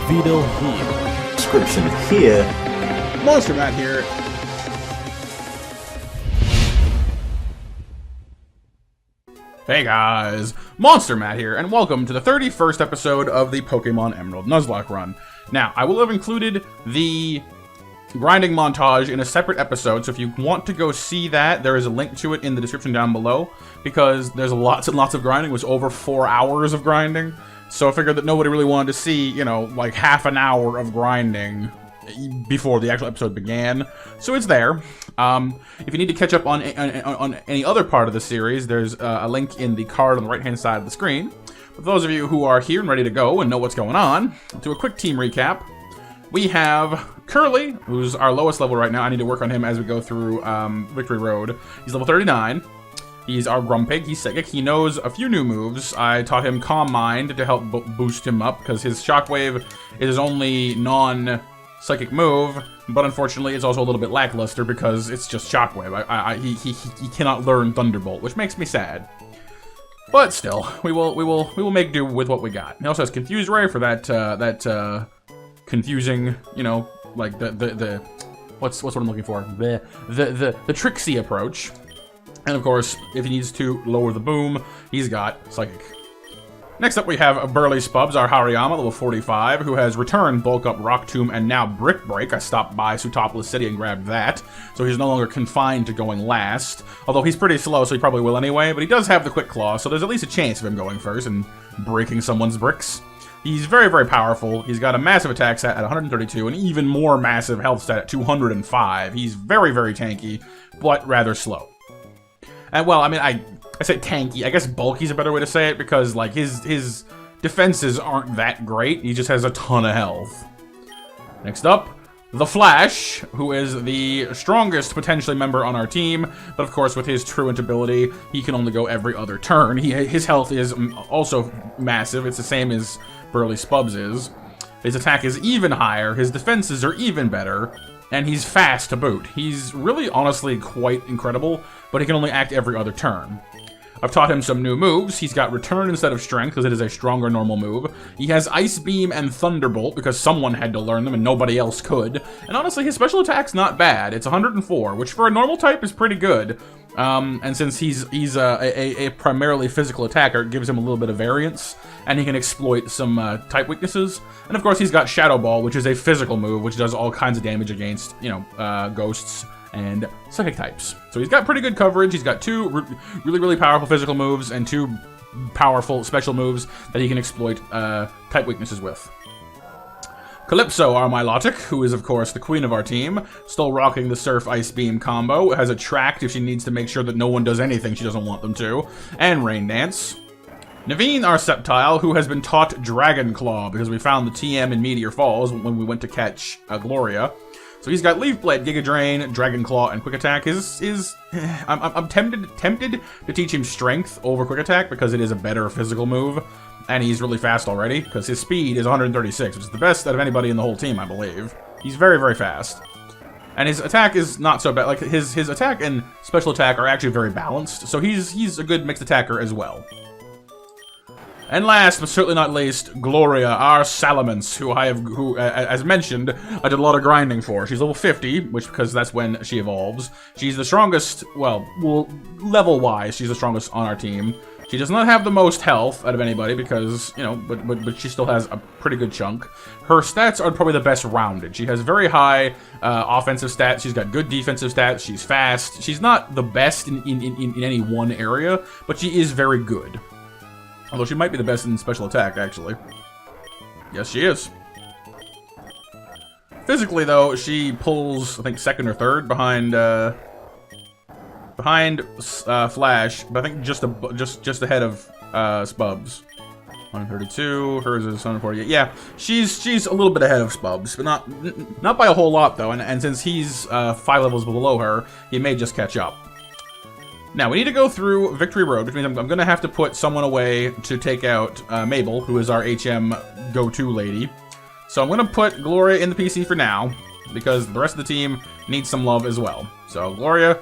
Video here. Description here. MonsterMatt here. Hey guys, MonsterMatt here, and welcome to the 31st episode of the Pokemon Emerald Nuzlocke run. Now, I will have included the grinding montage in a separate episode, so if you want to go see that, there is a link to it in the description down below, because there's lots and lots of grinding. It was over 4 hours of grinding, so I figured that nobody really wanted to see, you know, like half an hour of grinding before the actual episode began. So it's there. If you need to catch up on any other part of the series, there's a link in the card on the right-hand side of the screen. For those of you who are here and ready to go and know what's going on, I'll do a quick team recap. We have Curly, who's our lowest level right now. I need to work on him as we go through Victory Road. He's level 39. He's our Grumpig. He's psychic. He knows a few new moves. I taught him Calm Mind to help boost him up, because his Shockwave is his only non-psychic move, but unfortunately it's also a little bit lackluster because it's just Shockwave. He cannot learn Thunderbolt, which makes me sad. But still, we will make do with what we got. He also has Confuse Ray for that confusing, you know, like the what's what I'm looking for? The tricksy approach. And of course, if he needs to lower the boom, he's got Psychic. Next up we have Burly Spubs, our Hariyama, level 45, who has returned Bulk Up, Rock Tomb, and now Brick Break. I stopped by Sootopolis City and grabbed that, so he's no longer confined to going last. Although he's pretty slow, so he probably will anyway, but he does have the Quick Claw, so there's at least a chance of him going first and breaking someone's bricks. He's very, very powerful. He's got a massive attack stat at 132, and even more massive health stat at 205. He's very, very tanky, but rather slow. And well, I mean, I say tanky. I guess bulky is a better way to say it, because like his defenses aren't that great. He just has a ton of health. Next up, the Flash, who is the strongest potentially member on our team, but of course with his Truant ability, he can only go every other turn. His health is also massive. It's the same as Burly Spubs is. His attack is even higher. His defenses are even better. And he's fast to boot. He's really, honestly, quite incredible, but he can only act every other turn. I've taught him some new moves. He's got Return instead of Strength, because it is a stronger normal move. He has Ice Beam and Thunderbolt, because someone had to learn them and nobody else could. And honestly, his special attack's not bad. It's 104, which for a normal type is pretty good. And since he's a primarily physical attacker, it gives him a little bit of variance, and he can exploit some type weaknesses. And of course, he's got Shadow Ball, which is a physical move, which does all kinds of damage against, you know, ghosts and psychic types. So he's got pretty good coverage. He's got two really, really powerful physical moves and two powerful special moves that he can exploit type weaknesses with. Calypso, our Milotic, who is of course the queen of our team, still rocking the Surf Ice Beam combo, has Attract if she needs to make sure that no one does anything she doesn't want them to, and Rain Dance. Naveen, our Sceptile, who has been taught Dragon Claw because we found the TM in Meteor Falls when we went to catch Gloria. So he's got Leaf Blade, Giga Drain, Dragon Claw, and Quick Attack. I'm tempted to teach him Strength over Quick Attack because it is a better physical move, and he's really fast already because his speed is 136, which is the best out of anybody in the whole team, I believe. He's very, very fast. And his attack is not so bad. Like, his attack and special attack are actually very balanced, so he's a good mixed attacker as well. And last, but certainly not least, Gloria, our Salamence, who as mentioned, I did a lot of grinding for. She's level 50, because that's when she evolves. She's the strongest, well, level-wise, she's the strongest on our team. She does not have the most health out of anybody because, you know, but she still has a pretty good chunk. Her stats are probably the best rounded. She has very high offensive stats. She's got good defensive stats. She's fast. She's not the best in any one area, but she is very good. Although she might be the best in special attack, actually. Yes, she is. Physically, though, she pulls, I think, second or third behind Flash, but I think just ahead of Spubs. 132. Hers is 148. Yeah, she's a little bit ahead of Spubs, but not by a whole lot though. And since he's 5 levels below her, he may just catch up. Now, we need to go through Victory Road, which means I'm going to have to put someone away to take out Mabel, who is our HM go-to lady. So I'm going to put Gloria in the PC for now, because the rest of the team needs some love as well. So, Gloria,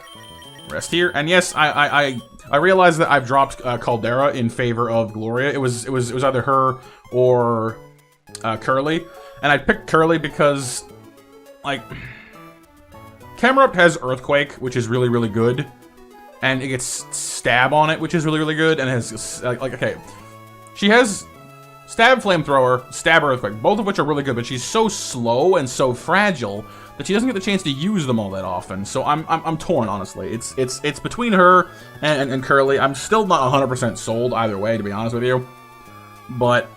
rest here. And yes, I realize that I've dropped Caldera in favor of Gloria. It was either her or Curly. And I picked Curly because, like, Camerupt has Earthquake, which is really, really good. And it gets Stab on it, which is really, really good. And it has, like okay. She has Stab Flamethrower, Stab Earthquake, both of which are really good, but she's so slow and so fragile that she doesn't get the chance to use them all that often. So I'm torn, honestly. It's between her and Curly. I'm still not 100% sold either way, to be honest with you. But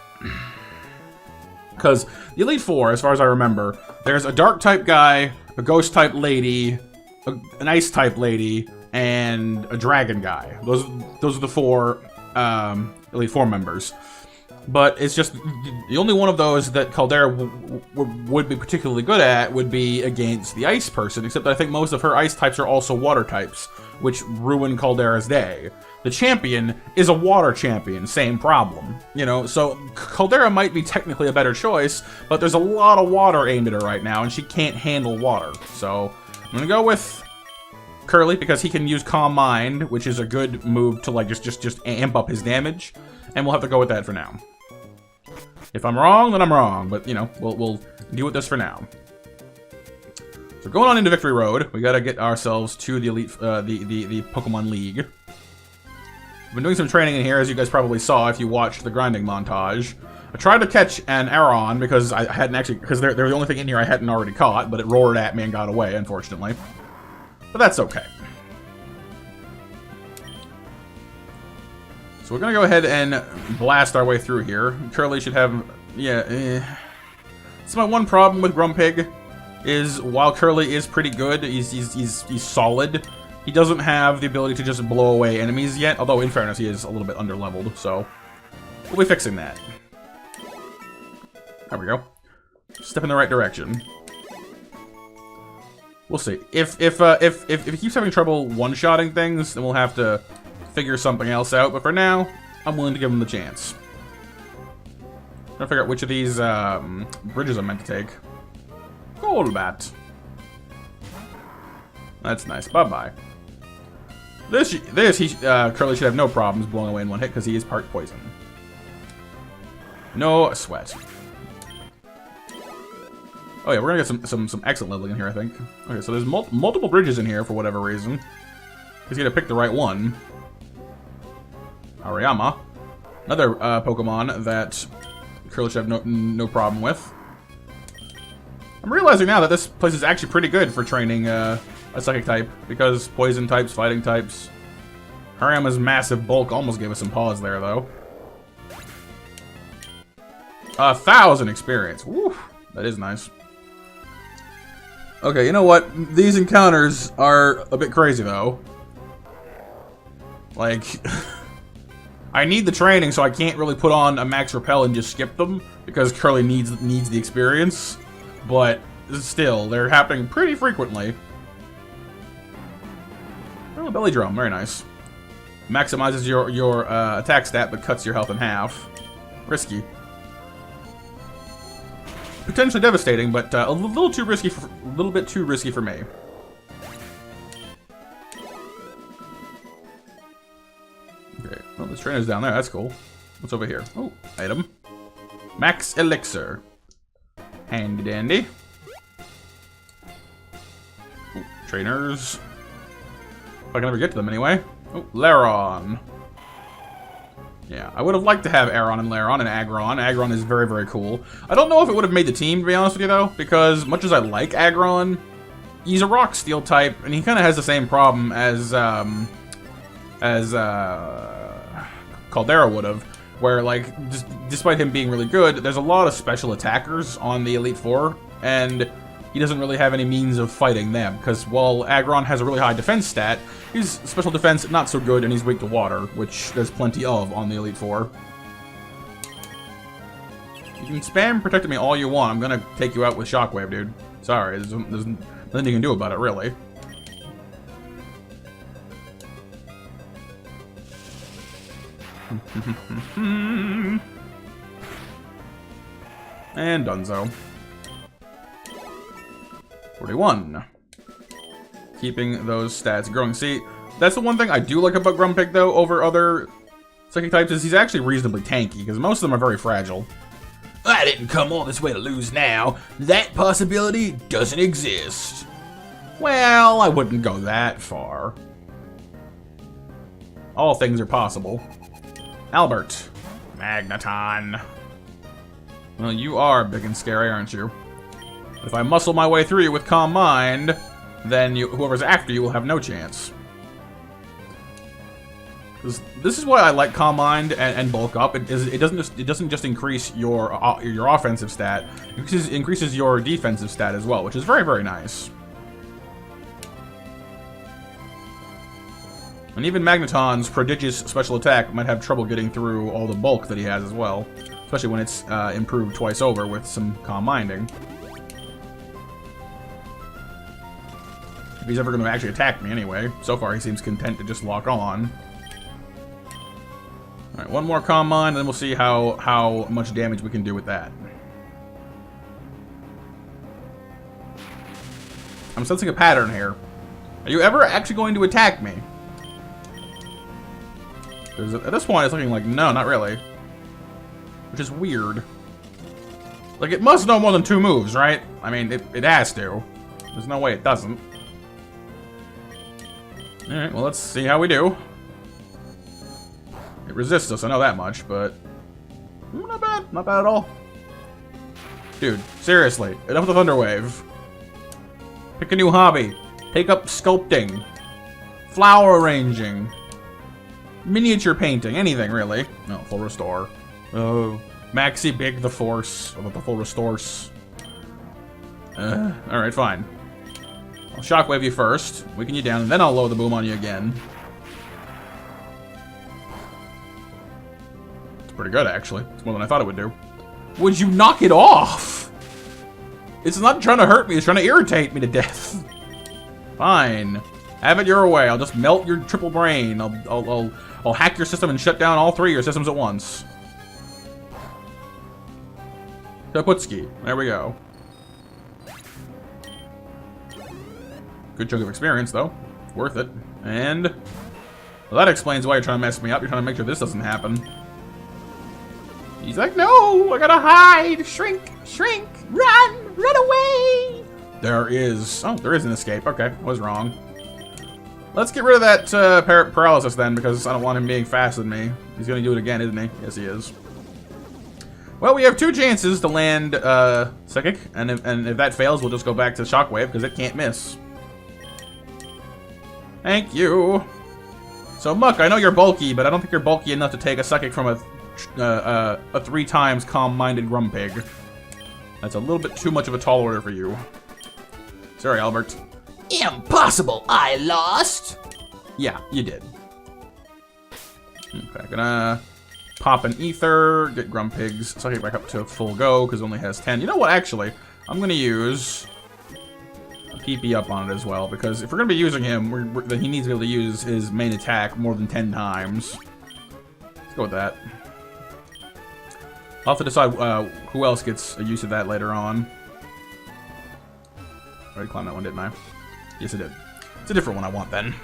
because the Elite Four, as far as I remember, there's a Dark type guy, a Ghost type lady, an Ice type lady, and a Dragon guy. Those are the four Elite Four members. But it's just the only one of those that Caldera would be particularly good at would be against the Ice person, except that I think most of her Ice types are also Water types, which ruin Caldera's day. The champion is a Water champion, same problem. You know, so Caldera might be technically a better choice, but there's a lot of Water aimed at her right now, and she can't handle Water. So I'm gonna go with Curly because he can use Calm Mind, which is a good move to like just amp up his damage, and we'll have to go with that for now. If I'm wrong, then I'm wrong, but you know, we'll deal with this for now. So going on into Victory Road, we gotta get ourselves to the Elite, the Pokemon League. I've been doing some training in here, as you guys probably saw if you watched the grinding montage. I tried to catch an Aron because I hadn't actually, because they're the only thing in here I hadn't already caught, but it roared at me and got away, unfortunately. But that's okay. So we're gonna go ahead and blast our way through here. Curly should have, It's my one problem with Grumpig, is while Curly is pretty good, he's solid. He doesn't have the ability to just blow away enemies yet, although in fairness he is a little bit underleveled, so we'll be fixing that. There we go. Step in the right direction. We'll see. If he keeps having trouble one-shotting things, then we'll have to figure something else out, but for now, I'm willing to give him the chance. I'm trying to figure out which of these bridges I'm meant to take. Golbat. That's nice. Bye-bye. Curly should have no problems blowing away in one hit because he is part poison. No sweat. Oh yeah, we're gonna get some excellent leveling in here, I think. Okay, so there's multiple bridges in here for whatever reason. He's gonna pick the right one. Ariyama, another Pokemon that Curly should have no problem with. I'm realizing now that this place is actually pretty good for training a Psychic type, because Poison types, Fighting types. Hariyama's massive bulk almost gave us some pause there, though. 1,000 experience. Woo, that is nice. Okay, you know what? These encounters are a bit crazy, though. Like, I need the training, so I can't really put on a Max Repel and just skip them, because Curly needs the experience. But still, they're happening pretty frequently. Oh, belly drum, very nice. Maximizes your attack stat, but cuts your health in half. Risky. Potentially devastating, but a little too risky, a little bit too risky for me. Okay, well, this trainer's down there. That's cool. What's over here? Oh, item. Max Elixir. Handy dandy. Ooh, trainers. If I can ever get to them anyway. Oh, Laron. Yeah, I would have liked to have Aron and Laron and Aggron. Aggron is very, very cool. I don't know if it would have made the team, to be honest with you, though, because much as I like Aggron, he's a Rock Steel type, and he kind of has the same problem as Caldera would have, where, like, despite him being really good, there's a lot of special attackers on the Elite Four, and he doesn't really have any means of fighting them, because while Aggron has a really high defense stat, his special defense not so good, and he's weak to water, which there's plenty of on the Elite Four. You can spam protecting me all you want, I'm gonna take you out with Shockwave, dude. Sorry, there's nothing you can do about it, really. And Dunzo. 41. Keeping those stats growing. See, that's the one thing I do like about Grumpig, though, over other Psychic types, is he's actually reasonably tanky, because most of them are very fragile. I didn't come all this way to lose now. That possibility doesn't exist. Well, I wouldn't go that far. All things are possible. Albert. Magneton. Well, you are big and scary, aren't you? If I muscle my way through you with Calm Mind, then whoever's after you will have no chance. This is why I like Calm Mind and Bulk Up. It doesn't just increase your offensive stat. It increases your defensive stat as well, which is very, very nice. And even Magneton's prodigious special attack might have trouble getting through all the bulk that he has as well, especially when it's improved twice over with some Calm Minding. If he's ever going to actually attack me anyway. So far, he seems content to just lock on. Alright, one more Calm Mind, and then we'll see how much damage we can do with that. I'm sensing a pattern here. Are you ever actually going to attack me? Because at this point, it's looking like, no, not really. Which is weird. Like, it must know more than 2 moves, right? I mean, it has to. There's no way it doesn't. Alright, well, let's see how we do. It resists us, I know that much, but... not bad. Not bad at all. Dude, seriously. Enough with the Thunder Wave. Pick a new hobby. Take up sculpting. Flower arranging. Miniature painting. Anything, really. No, full restore. Oh. Maxi Big the Force. Or the full restores. Alright, fine. I'll shockwave you first. Weaken you down, and then I'll lower the boom on you again. Pretty good, actually. It's more than I thought it would do. Would you knock it off? It's not trying to hurt me. It's trying to irritate me to death. Fine. Have it your way. I'll just melt your triple brain. I'll hack your system and shut down all 3 of your systems at once. Kaputski. There we go. Good chunk of experience, though. Worth it. And... well, that explains why you're trying to mess me up. You're trying to make sure this doesn't happen. He's like, no, I gotta hide, shrink, shrink, run away. There is an escape. Okay, I was wrong. Let's get rid of that paralysis then, because I don't want him being faster than me. He's gonna do it again, isn't he? Yes, he is. Well, we have 2 chances to land Psychic, and if that fails, we'll just go back to Shockwave, because it can't miss. Thank you. So, Muck, I know you're bulky, but I don't think you're bulky enough to take a Psychic from a 3 times calm-minded Grumpig. That's a little bit too much of a tall order for you. Sorry, Albert. Impossible! I lost! Yeah, you did. Okay, gonna pop an Ether, get Grumpig's Psychic back up to full go, because it only has 10. You know what, actually? I'm gonna use a PP up on it as well, because if we're gonna be using him, then he needs to be able to use his main attack more than 10 times. Let's go with that. I'll have to decide who else gets a use of that later on. I already climbed that one, didn't I? Yes, I did. It's a different one I want, then.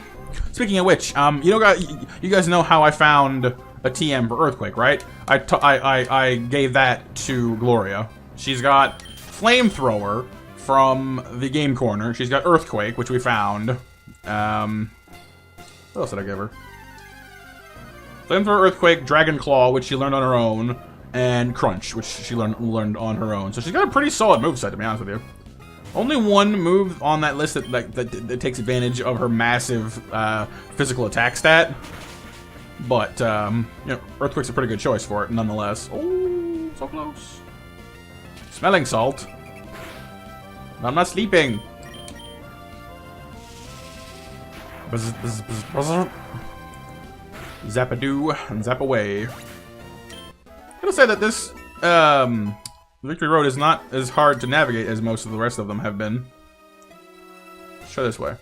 Speaking of which, you guys know how I found a TM for Earthquake, right? I gave that to Gloria. She's got Flamethrower from the Game Corner. She's got Earthquake, which we found. What else did I give her? Flamethrower, Earthquake, Dragon Claw, which she learned on her own, and Crunch, which she learned on her own. So she's got a pretty solid moveset, to be honest with you. Only one move on that list that takes advantage of her massive physical attack stat. But, you know, Earthquake's a pretty good choice for it, nonetheless. Oh, so close. Smelling Salt. I'm not sleeping. Zap-a-doo and zap away. I'm gonna say that this Victory Road is not as hard to navigate as most of the rest of them have been. Let's try this way.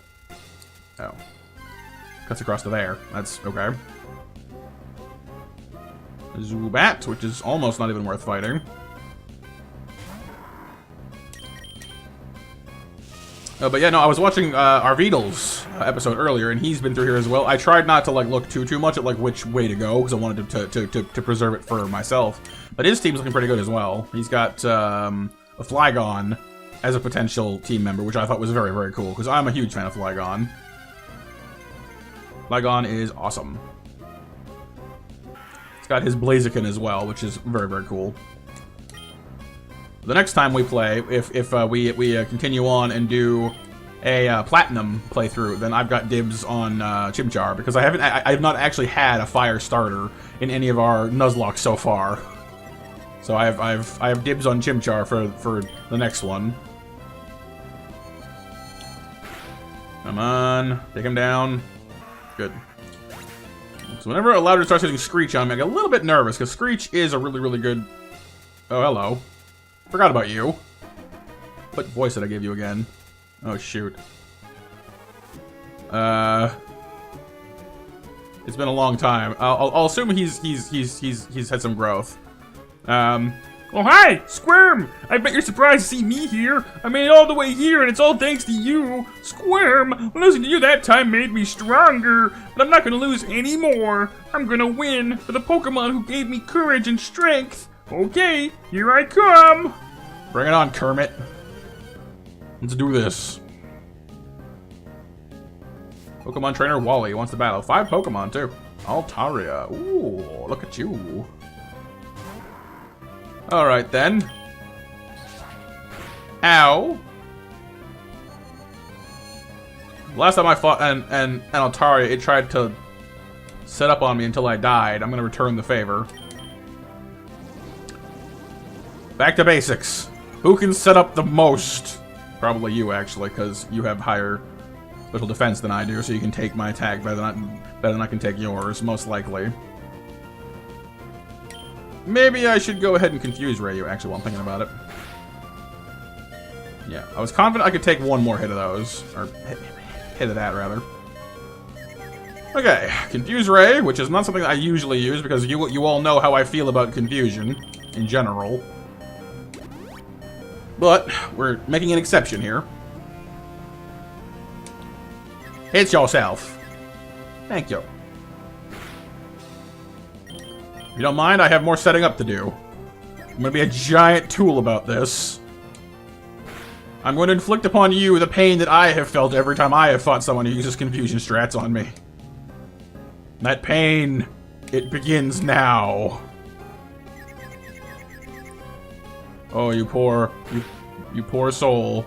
Oh. Cuts across to there. That's okay. Zubat, which is almost not even worth fighting. But yeah, no, I was watching Arvidal's episode earlier, and he's been through here as well. I tried not to like look too much at like which way to go because I wanted to preserve it for myself. But his team's looking pretty good as well. He's got a Flygon as a potential team member, which I thought was very, very cool because I'm a huge fan of Flygon. Flygon is awesome. It's got his Blaziken as well, which is very, very cool. The next time we play, if we continue on and do a platinum playthrough, then I've got dibs on Chimchar because I have not actually had a fire starter in any of our Nuzlocke so far. So I have dibs on Chimchar for the next one. Come on, take him down. Good. So whenever a louder starts using Screech on me, I get a little bit nervous because Screech is a really, really good. Oh, hello. Forgot about you. What voice did I give you again? Oh shoot. It's been a long time. I'll assume he's had some growth. Oh hi, Squirm! I bet you're surprised to see me here. I made it all the way here, and it's all thanks to you. Squirm, losing to you that time made me stronger, but I'm not gonna lose anymore. I'm gonna win for the Pokemon who gave me courage and strength. Okay, here I come! Bring it on, Kermit. Let's do this. Pokemon Trainer Wally wants to battle. 5 Pokemon, too. Altaria. Ooh, look at you. Alright, then. Ow. Last time I fought an Altaria, it tried to set up on me until I died. I'm gonna return the favor. Back to basics. Who can set up the most? Probably you, actually, because you have higher special defense than I do, so you can take my attack better than I can take yours, most likely. Maybe I should go ahead and confuse Rayu, actually, while I'm thinking about it. Yeah, I was confident I could take one more hit of those. Or hit of that, rather. Okay, Confuse Ray, which is not something that I usually use, because you all know how I feel about confusion, in general. But, we're making an exception here. Hit yourself. Thank you. If you don't mind, I have more setting up to do. I'm gonna be a giant tool about this. I'm going to inflict upon you the pain that I have felt every time I have fought someone who uses confusion strats on me. That pain, it begins now. Oh, you poor soul.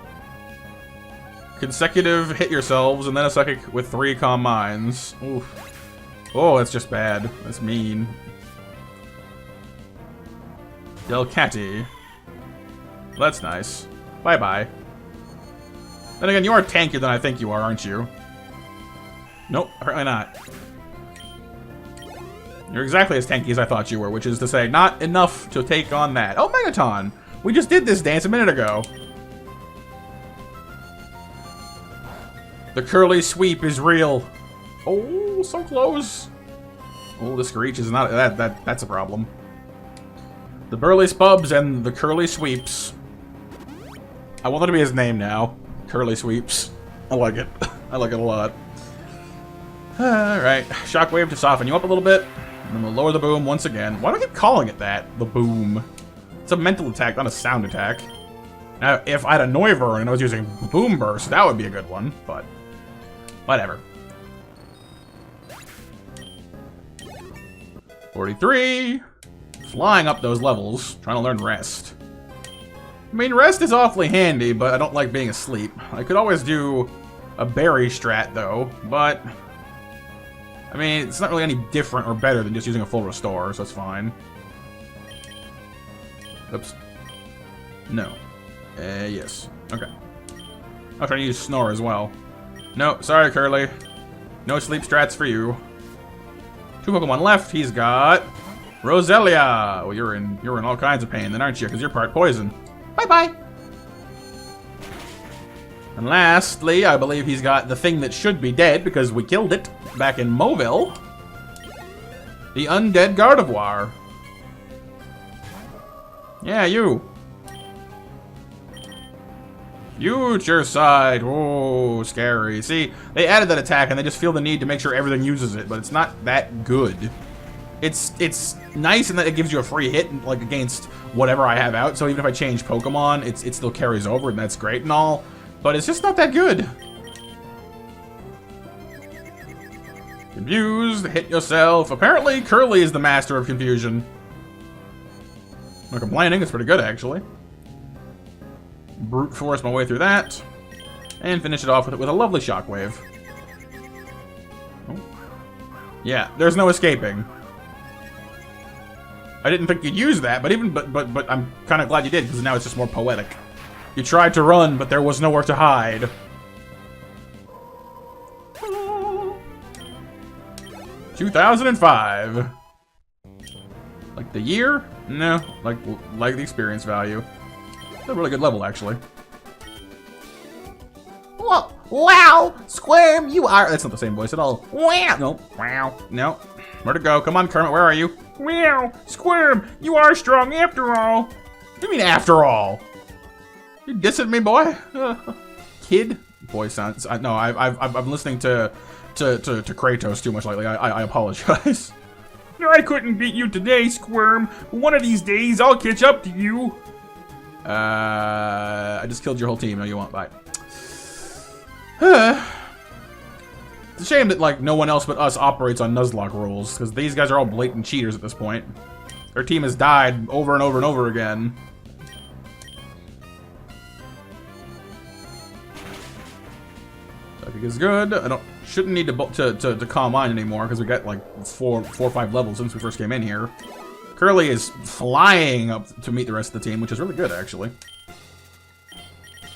Consecutive hit yourselves, and then a psychic with 3 calm minds. Oof. Oh, that's just bad. That's mean. Delcatty. That's nice. Bye-bye. Then again, you are tankier than I think you are, aren't you? Nope, apparently not. You're exactly as tanky as I thought you were, which is to say, not enough to take on that. Oh, Megaton! We just did this dance a minute ago. The curly sweep is real. Oh, so close. Oh, the Screech is not... That's a problem. The Burly Spubs and the Curly Sweeps. I want that to be his name now. Curly Sweeps. I like it. I like it a lot. Alright. Shockwave to soften you up a little bit. And then we'll lower the boom once again. Why do I keep calling it that? The boom. It's a mental attack, not a sound attack. Now, if I had a Noivern and I was using Boom Burst, that would be a good one, but... whatever. 43. Flying up those levels, trying to learn Rest. I mean, Rest is awfully handy, but I don't like being asleep. I could always do a Berry strat, though, but... I mean, it's not really any different or better than just using a full restore, so it's fine. Oops. No. Yes. Okay. I'm trying to use Snore as well. No, sorry, Curly. No sleep strats for you. 2 Pokemon left. He's got... Roselia! Well, you're in all kinds of pain then, aren't you? Because you're part poison. Bye-bye! And lastly, I believe he's got the thing that should be dead because we killed it back in Mauville. The Undead Gardevoir. Yeah, you. Future sight. Oh, scary. See, they added that attack and they just feel the need to make sure everything uses it, but it's not that good. It's nice in that it gives you a free hit, like, against whatever I have out, so even if I change Pokemon, it still carries over, and that's great and all, but it's just not that good. Confused, hit yourself. Apparently, Curly is the master of confusion. I'm not complaining, it's pretty good, actually. Brute force my way through that, and finish it off with a lovely shockwave. Oh. Yeah, there's no escaping. I didn't think you'd use that, but I'm kind of glad you did, because now it's just more poetic. You tried to run, but there was nowhere to hide. 2005. Like the year? No, like the experience value. It's a really good level, actually. Whoa, wow, Squirm, you are. That's not the same voice at all. Wow. No. Wow. No. Where to go? Come on, Kermit. Where are you? Wow, Squirm, you are strong after all. What do you mean after all? You dissing me, boy? Kid? Boy sounds. No, I've been listening to Kratos too much lately. I apologize. I couldn't beat you today, Squirm. One of these days, I'll catch up to you. I just killed your whole team. No, you won't. Bye. It's a shame that, like, no one else but us operates on Nuzlocke rules, because these guys are all blatant cheaters at this point. Their team has died over and over and over again. Psychic is good. Shouldn't need to calm mine anymore, because we got, like, four or five levels since we first came in here. Curly is flying up to meet the rest of the team, which is really good, actually.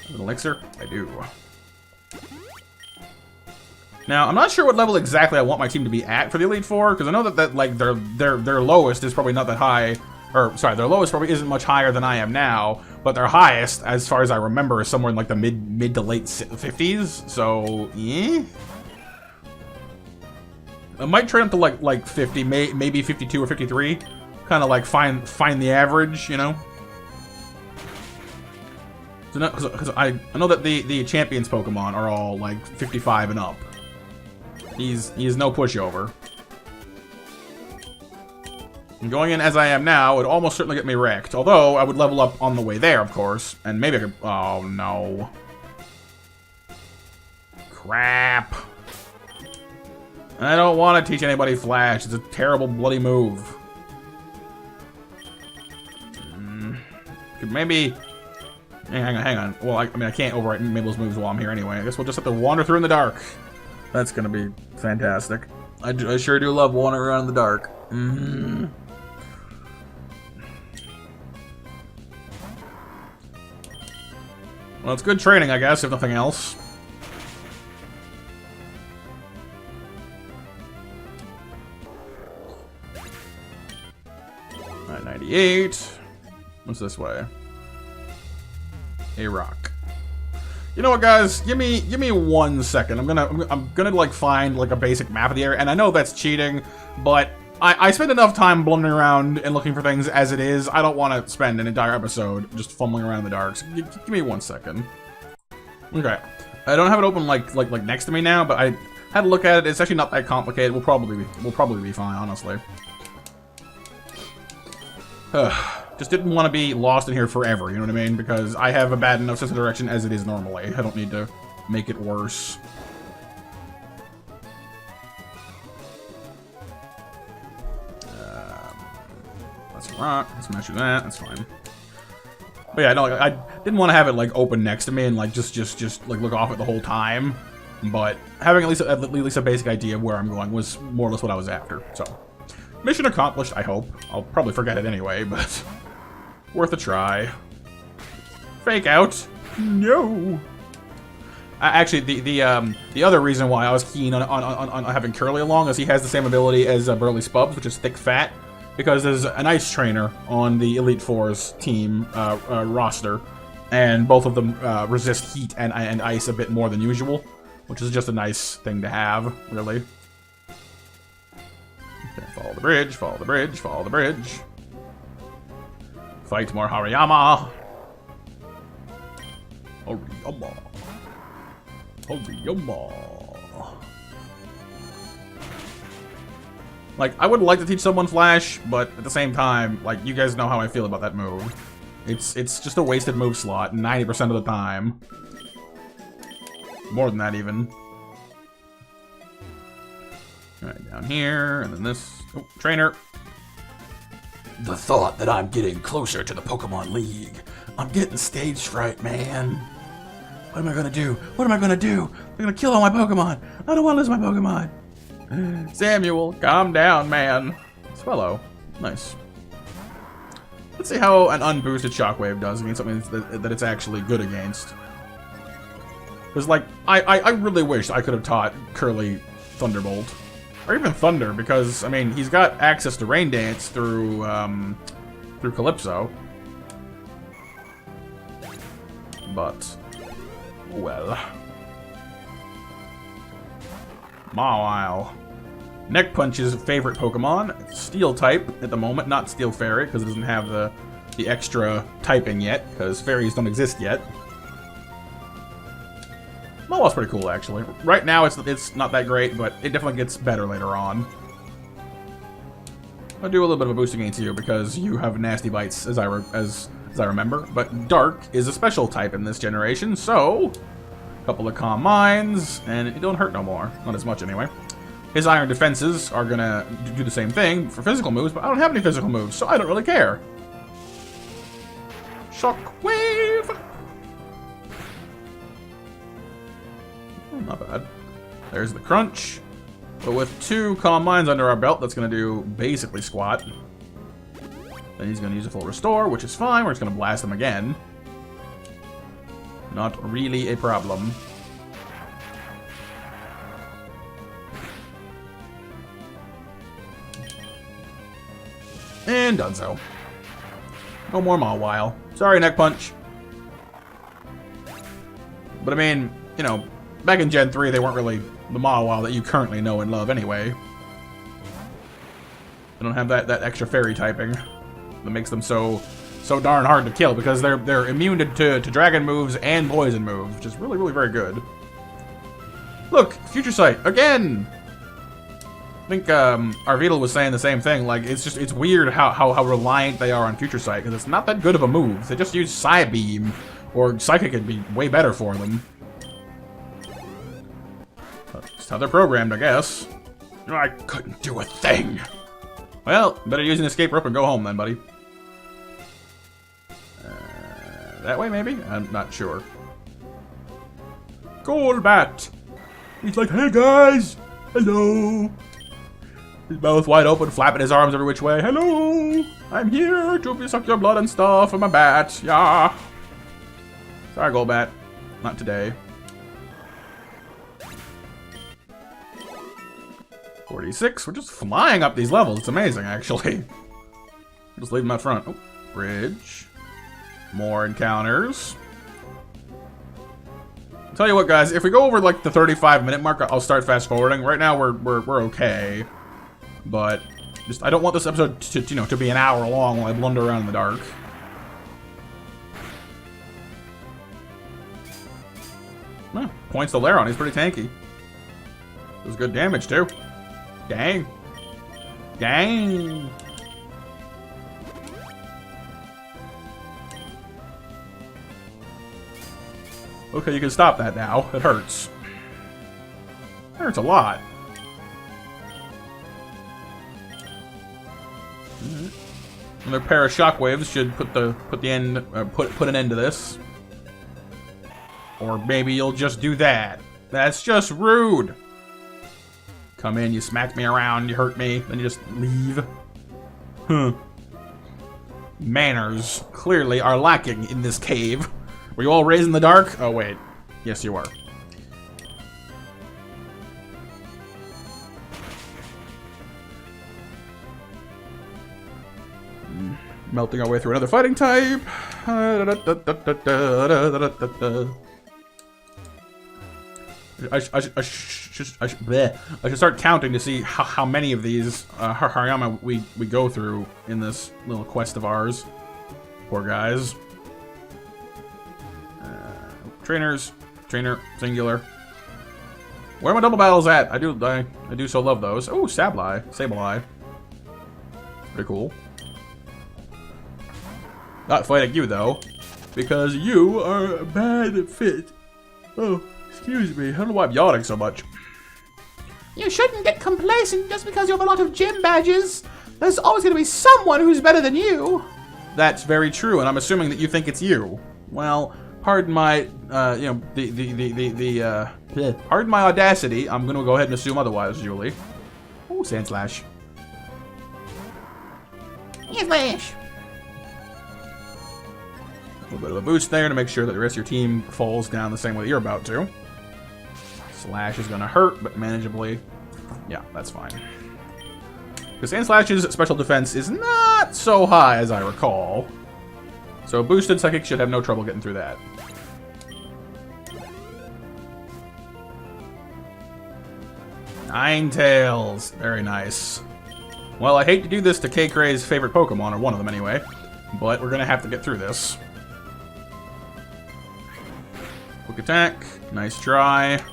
An elixir? I do. Now, I'm not sure what level exactly I want my team to be at for the Elite Four, because I know that like their lowest is probably not that high, or sorry, their lowest probably isn't much higher than I am now, but their highest, as far as I remember, is somewhere in like the mid to late 50s. So, I might train up to like 50, maybe 52 or 53, kind of like find the average, you know. So because I know that the champions Pokemon are all like 55 and up. He is no pushover. And going in as I am now would almost certainly get me wrecked. Although, I would level up on the way there, of course. And maybe I could... Oh, no. Crap. I don't want to teach anybody Flash. It's a terrible, bloody move. Could maybe... Hang on. Well, I mean, I can't overwrite Mabel's moves while I'm here anyway. I guess we'll just have to wander through in the dark. That's gonna be fantastic. I sure do love wandering around in the dark. Well, it's good training, I guess, if nothing else. Alright, 98. What's this way? A rock. You know what, guys? Give me 1 second. I'm gonna like find like a basic map of the area, and I know that's cheating, but I spend enough time blundering around and looking for things as it is. I don't want to spend an entire episode just fumbling around in the dark. So give me 1 second. Okay, I don't have it open like next to me now, but I had to look at it. It's actually not that complicated. We'll probably be fine, honestly. Just didn't want to be lost in here forever, you know what I mean? Because I have a bad enough sense of direction as it is normally. I don't need to make it worse. Let's rock. Let's smash through that. That's fine. But yeah, no, I didn't want to have it like open next to me and like just like look off it the whole time. But having at least a basic idea of where I'm going was more or less what I was after. So, mission accomplished. I hope. I'll probably forget it anyway, but. Worth a try. Fake out. No. Actually, the other reason why I was keen on having Curly along is he has the same ability as Burly Spubs, which is thick fat, because there's an ice trainer on the Elite Four's team roster, and both of them resist heat and ice a bit more than usual, which is just a nice thing to have, really. Okay, follow the bridge. Follow the bridge. Follow the bridge. Fight more Hariyama. Hariyama. Hariyama. Like, I would like to teach someone Flash, but at the same time, like, you guys know how I feel about that move. It's just a wasted move slot 90% of the time. More than that, even. Alright, down here, and then this. Oh, trainer. The thought that I'm getting closer to the Pokemon League. I'm getting stage fright, man. What am I gonna do? What am I gonna do? I'm gonna kill all my Pokemon. I don't want to lose my Pokemon. Samuel, calm down, man. Swellow. Nice. Let's see how an unboosted Shockwave does against something that it's actually good against. Because, like, I really wish I could have taught Curly Thunderbolt. Or even Thunder, because, I mean, he's got access to Rain Dance through Calypso. But, well. Mawile. Neck Punch's favorite Pokemon. Steel type at the moment, not Steel Fairy, because it doesn't have the extra typing yet, because fairies don't exist yet. Mawile's pretty cool, actually. Right now, it's not that great, but it definitely gets better later on. I'll do a little bit of a boost against you, because you have nasty bites, as I remember. But Dark is a special type in this generation, so a couple of Calm Minds, and it don't hurt no more. Not as much, anyway. His Iron Defenses are gonna do the same thing for physical moves, but I don't have any physical moves, so I don't really care. Shockwave! Oh, not bad. There's the Crunch. But with 2 Calm Minds under our belt, that's gonna do basically squat. Then he's gonna use a full Restore, which is fine. We're just gonna blast him again. Not really a problem. And done so. No more Mawile. Sorry, Neck Punch. But I mean, you know, back in Gen 3, they weren't really the Mawile that you currently know and love anyway. They don't have that extra fairy typing that makes them so darn hard to kill, because they're immune to dragon moves and poison moves, which is really, really very good. Look, Future Sight again. I think Arvidal was saying the same thing. Like, it's weird how reliant they are on Future Sight, because it's not that good of a move. They just use Psybeam, or Psychic would be way better for them. That's how they're programmed, I guess. I couldn't do a thing. Well, better use an escape rope and go home then, buddy. That way, maybe? I'm not sure. Golbat! He's like, hey guys! Hello! His mouth wide open, flapping his arms every which way. Hello! I'm here to suck your blood and stuff. I'm a bat. Yeah! Sorry, Golbat. Not today. 46. We're just flying up these levels. It's amazing, actually. Just leave them out front. Oh, bridge. More encounters. I'll tell you what, guys. If we go over like the 35-minute mark, I'll start fast forwarding. Right now, we're okay. But just I don't want this episode to be an hour long while I blunder around in the dark. Well, points to Laron. He's pretty tanky. Does good damage too. Dang. Dang. Okay, you can stop that now. It hurts. It hurts a lot. Another pair of shockwaves should put an end to this. Or maybe you'll just do that. That's just rude. Come in, you smack me around, you hurt me, then you just leave. Huh. Manners clearly are lacking in this cave. Were you all raised in the dark? Oh, wait. Yes, you were. Melting our way through another fighting type. I should start counting to see how many of these Hariyama we go through in this little quest of ours. Poor guys. Trainers. Trainer. Singular. Where are my double battles at? I do so love those. Oh, Sableye. Pretty cool. Not fighting you, though. Because you are a bad fit. Oh, excuse me. I don't know why I'm yawning so much. You shouldn't get complacent just because you have a lot of gym badges. There's always going to be someone who's better than you. That's very true, and I'm assuming that you think it's you. Well, pardon my, pardon my audacity. I'm going to go ahead and assume otherwise, Julie. Oh, Sand Slash. Slash. A little bit of a boost there to make sure that the rest of your team falls down the same way that you're about to. Slash is going to hurt, but manageably. Yeah, that's fine. Because Sand Slash's special defense is not so high as I recall. So a boosted Psychic should have no trouble getting through that. Ninetales. Very nice. Well, I hate to do this to K-Kray's favorite Pokemon, or one of them anyway, but we're going to have to get through this. Quick attack. Nice try.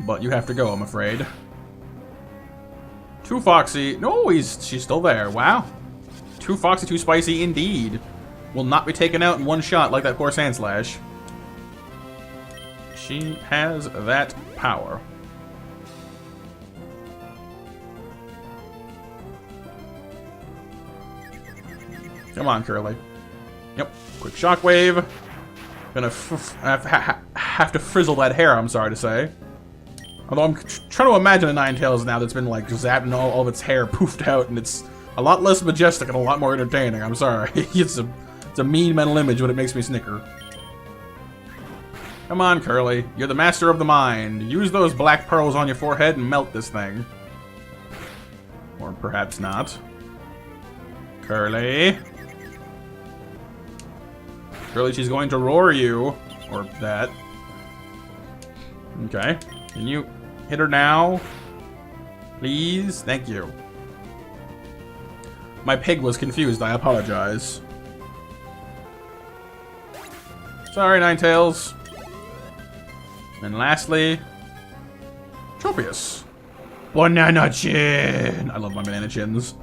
But you have to go, I'm afraid. Too Foxy. No, she's still there. Wow. Too Foxy, too spicy indeed. Will not be taken out in one shot like that poor Sandslash. She has that power. Come on, Curly. Yep. Quick Shockwave. Gonna have to frizzle that hair, I'm sorry to say. Although I'm trying to imagine a Ninetales now that's been like zapped and all of its hair poofed out, and it's a lot less majestic and a lot more entertaining. I'm sorry. it's a mean mental image, but it makes me snicker. Come on, Curly. You're the master of the mind. Use those black pearls on your forehead and melt this thing. Or perhaps not. Curly. Curly, she's going to roar you. Or that. Okay. Can you hit her now? Please? Thank you. My pig was confused. I apologize. Sorry, Ninetales. And lastly, Tropius. Banana Chin! I love my Banana Chins.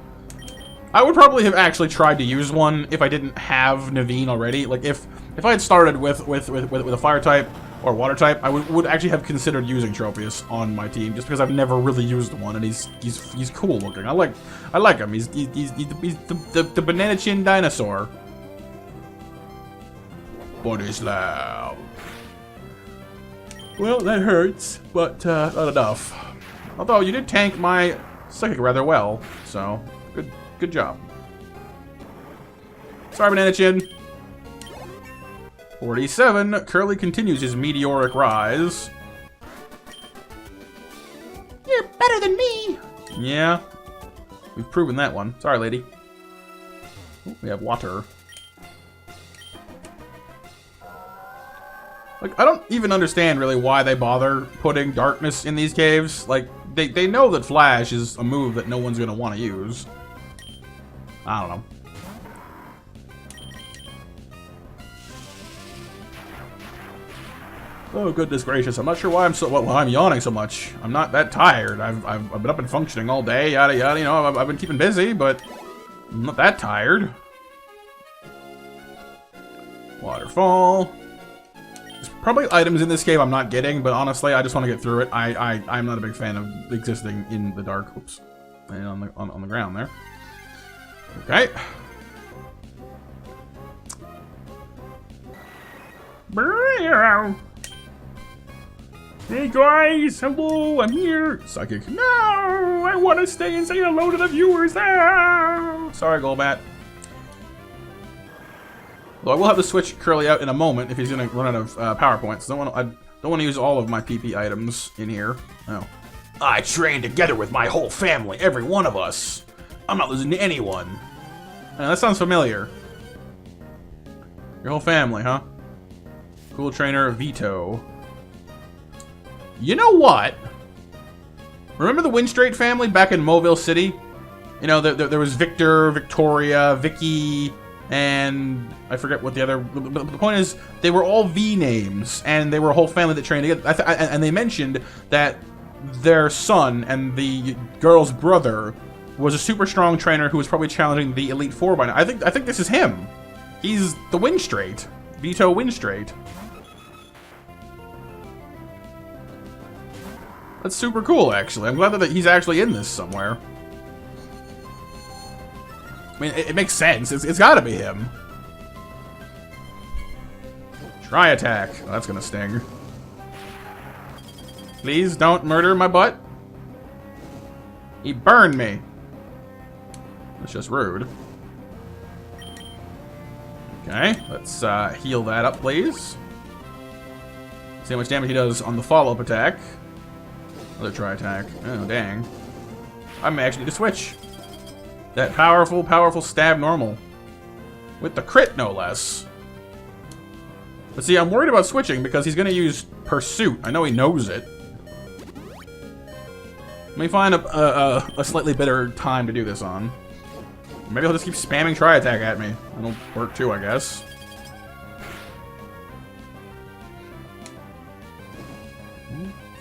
I would probably have actually tried to use one if I didn't have Naveen already. Like, if I had started with a Fire type or Water type, I would actually have considered using Tropius on my team, just because I've never really used one, and he's cool looking. I like him. He's the Banana Chin dinosaur. Body Slam. Well, that hurts, but not enough. Although you did tank my Psychic rather well, so good job. Sorry, Banana Chin. 47. Curly continues his meteoric rise. You're better than me. Yeah, we've proven that one. Sorry, lady. Ooh, we have water. Like, I don't even understand really why they bother putting darkness in these caves. Like, they know that Flash is a move that no one's gonna want to use. I don't know. Oh goodness gracious! I'm not sure why I'm yawning so much. I'm not that tired. I've been up and functioning all day. Yada yada. You know, I've been keeping busy, but I'm not that tired. Waterfall. There's probably items in this cave I'm not getting, but honestly, I just want to get through it. I'm not a big fan of existing in the dark. Oops, and on the ground there. Okay. Hey guys, hello, I'm here. Psychic. No, I want to stay and say hello to the viewers. No. Sorry, Golbat. Though I will have to switch Curly out in a moment if he's gonna run out of power points. I don't want to use all of my PP items in here. Oh. I train together with my whole family, every one of us. I'm not losing to anyone. That sounds familiar. Your whole family, huh? Cool trainer, Vito. You know what? Remember the Windstrait family back in Mobile City? You know, there was Victor, Victoria, Vicky, and I forget what the other. But the point is, they were all V names, and they were a whole family that trained together. And they mentioned that their son and the girl's brother was a super strong trainer who was probably challenging the Elite Four by now. I think this is him. He's the Winstraight, Vito Winstraight. That's super cool, actually. I'm glad that he's actually in this somewhere. I mean, it makes sense. It's gotta be him. Try attack. Oh, that's gonna sting. Please don't murder my butt. He burned me. That's just rude. Okay, let's heal that up, please. See how much damage he does on the follow-up attack. Another try attack. Oh, dang. I may actually need to switch. That powerful, powerful stab normal. With the crit, no less. But see, I'm worried about switching because he's going to use Pursuit. I know he knows it. Let me find a slightly better time to do this on. Maybe I'll just keep spamming try attack at me. That'll work too, I guess.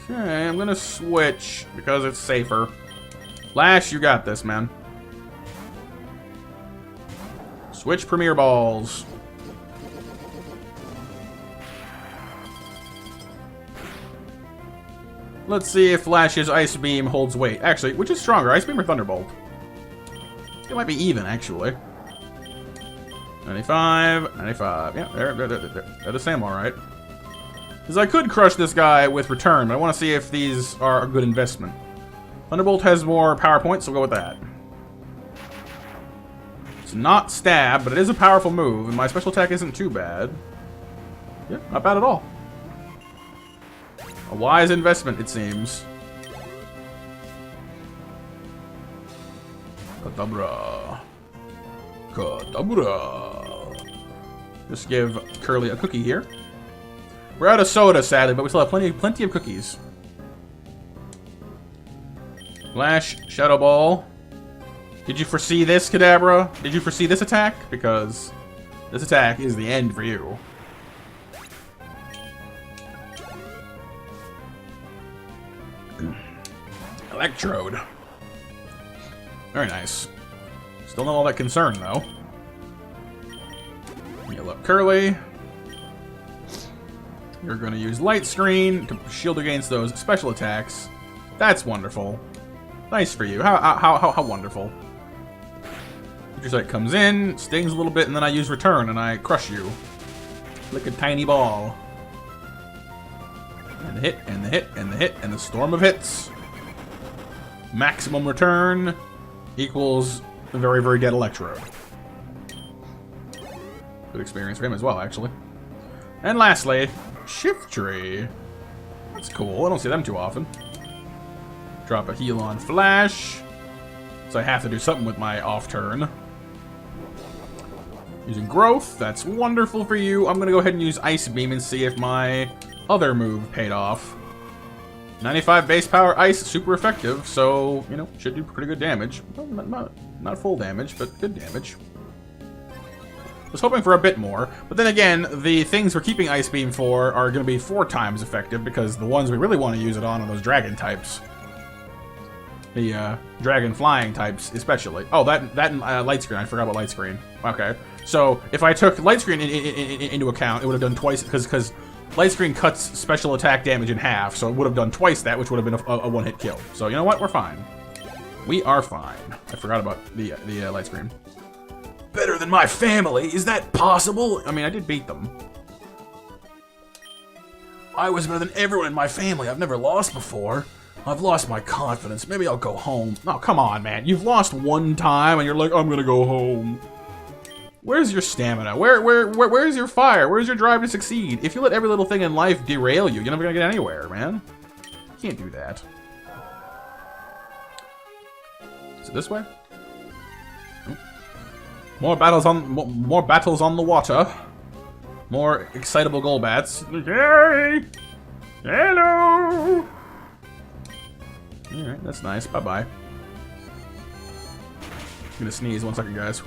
Okay, I'm gonna switch because it's safer. Lash, you got this, man. Switch Premier Balls. Let's see if Flash's Ice Beam holds weight. Actually, which is stronger, Ice Beam or Thunderbolt? It might be even, actually. 95, 95. Yeah, they're the same, alright. Because I could crush this guy with Return, but I want to see if these are a good investment. Thunderbolt has more power points, so we'll go with that. It's not Stab, but it is a powerful move, and my special attack isn't too bad. Yeah, not bad at all. A wise investment, it seems. Kadabra. Kadabra. Just give Curly a cookie here. We're out of soda, sadly, but we still have plenty of cookies. Flash, Shadow Ball. Did you foresee this, Kadabra? Did you foresee this attack? Because this attack is the end for you. Electrode. Very nice. Still not all that concerned, though. Heal up Curly. You're going to use Light Screen to shield against those special attacks. That's wonderful. Nice for you. How wonderful. Future Sight comes in, stings a little bit, and then I use Return, and I crush you. Like a tiny ball. And the hit, and the hit, and the hit, and the storm of hits. Maximum Return equals a very, very dead Electrode. Good experience for him as well, actually. And lastly, Shift Tree. That's cool. I don't see them too often. Drop a heal on Flash. So I have to do something with my off turn. Using Growth. That's wonderful for you. I'm going to go ahead and use Ice Beam and see if my other move paid off. 95 base power ice, super effective, so, you know, should do pretty good damage. Well, not full damage, but good damage. Was hoping for a bit more, but then again, the things we're keeping Ice Beam for are going to be 4 times effective, because the ones we really want to use it on are those dragon types. The dragon flying types, especially. Oh, that Light Screen, I forgot about Light Screen. Okay, so if I took Light Screen into account, it would have done twice, because Light Screen cuts special attack damage in half, so it would have done twice that, which would have been a one-hit kill. So you know what? We're fine. We are fine. I forgot about the Light Screen. Better than my family? Is that possible? I mean, I did beat them. I was better than everyone in my family. I've never lost before. I've lost my confidence. Maybe I'll go home. No, come on, man. You've lost one time, and you're like, I'm gonna go home. Where's your stamina? Where's your fire? Where's your drive to succeed? If you let every little thing in life derail you, you're never gonna get anywhere, man. You can't do that. Is it this way? Oh. More battles on the water. More excitable Golbats. Yay! Hello! Alright, that's nice. Bye-bye. I'm gonna sneeze 1 second, guys.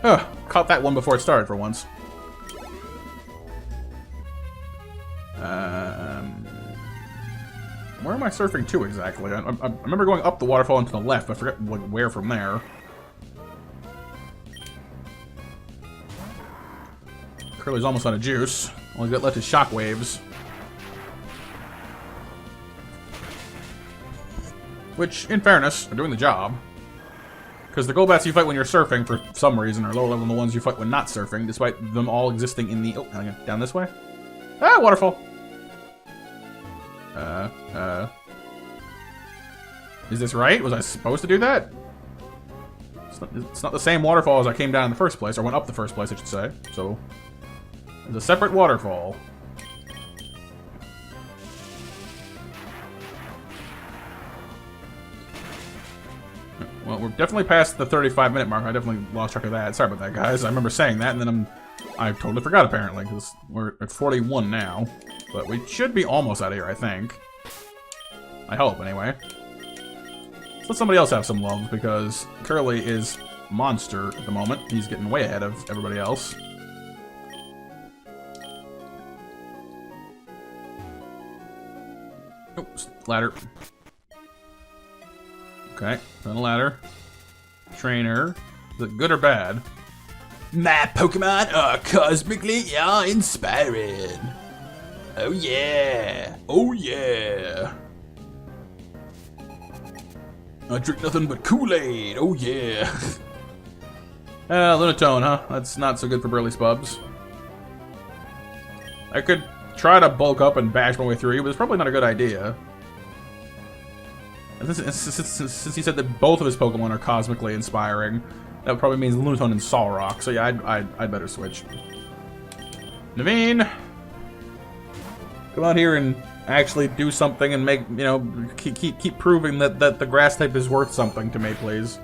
Ugh, caught that one before it started for once. Where am I surfing to exactly? I remember going up the waterfall and to the left, but I forget like, where from there. Curly's almost out of juice. All he's got left is shockwaves. Which, in fairness, are doing the job. Because the Golbats you fight when you're surfing, for some reason, are lower level than the ones you fight when not surfing, despite them all existing in the... Oh, down this way? Ah, waterfall! Is this right? Was I supposed to do that? It's not the same waterfall as I came down in the first place, or went up the first place, I should say. So, it's a separate waterfall. Well, we're definitely past the 35-minute mark. I definitely lost track of that. Sorry about that, guys. I remember saying that, and then I totally forgot, apparently, because we're at 41 now. But we should be almost out of here, I think. I hope, anyway. Let's let somebody else have some love, because Curly is monster at the moment. He's getting way ahead of everybody else. Oops, ladder. Okay, then a ladder. Trainer. Is it good or bad? My Pokemon are cosmically inspiring. Oh yeah. Oh yeah. I drink nothing but Kool-Aid. Oh yeah. Lunatone, huh? That's not so good for Burly Spubs. I could try to bulk up and bash my way through you, but it's probably not a good idea. Since he said that both of his Pokemon are cosmically inspiring, that probably means Lunatone and Solrock. So yeah, I'd better switch. Naveen, come out here and actually do something and make, you know, keep proving that the grass type is worth something to me, please.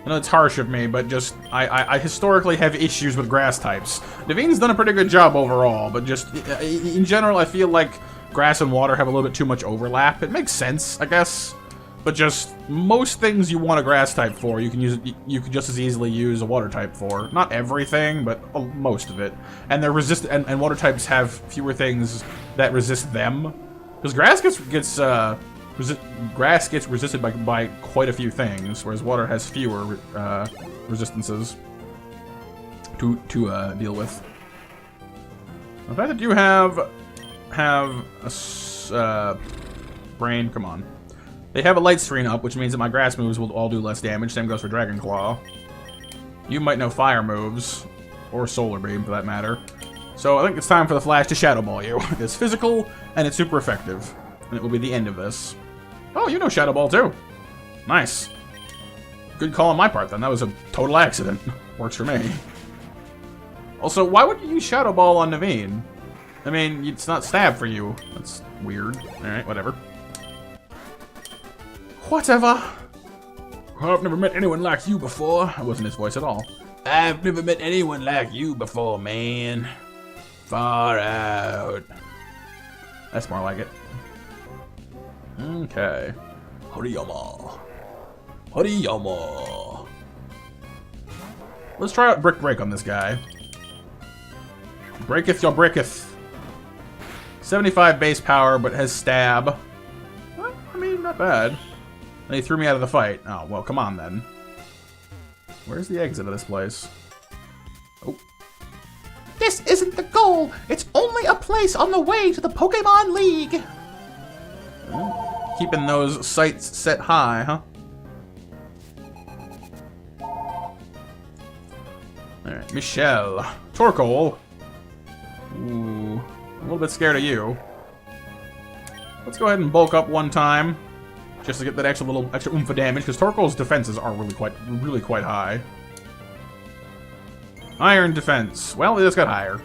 I know it's harsh of me, but just I historically have issues with grass types. Naveen's done a pretty good job overall, but just in general, I feel like grass and water have a little bit too much overlap. It makes sense, I guess, but just most things you want a grass type for, you can just as easily use a water type for. Not everything, but most of it. And they're and water types have fewer things that resist them, because grass gets resisted by quite a few things, whereas water has fewer resistances to deal with. The fact that you have a brain, come on. They have a light screen up, which means that my grass moves will all do less damage. Same goes for Dragon Claw. You might know fire moves, or Solar Beam for that matter. So I think it's time for the Flash to Shadow Ball you. It's physical, and it's super effective. And it will be the end of this. Oh, you know Shadow Ball too. Nice. Good call on my part then. That was a total accident. Works for me. Also, why would you use Shadow Ball on Naveen? I mean, it's not stab for you. That's weird. Alright, whatever. Whatever. I've never met anyone like you before. That wasn't his voice at all. I've never met anyone like you before, man. Far out. That's more like it. Okay. Hariyama. Hariyama. Let's try out Brick Break on this guy. Breaketh your breaketh. 75 base power, but has stab. Well, I mean, not bad. And he threw me out of the fight. Oh, well, come on then. Where's the exit of this place? Oh. This isn't the goal. It's only a place on the way to the Pokemon League. Keeping those sights set high, huh? Alright, Michelle. Torkoal. Ooh, a little bit scared of you. Let's go ahead and bulk up one time, just to get that extra oomph of damage, because Torkoal's defenses are really quite high. Iron defense. Well, it just got higher.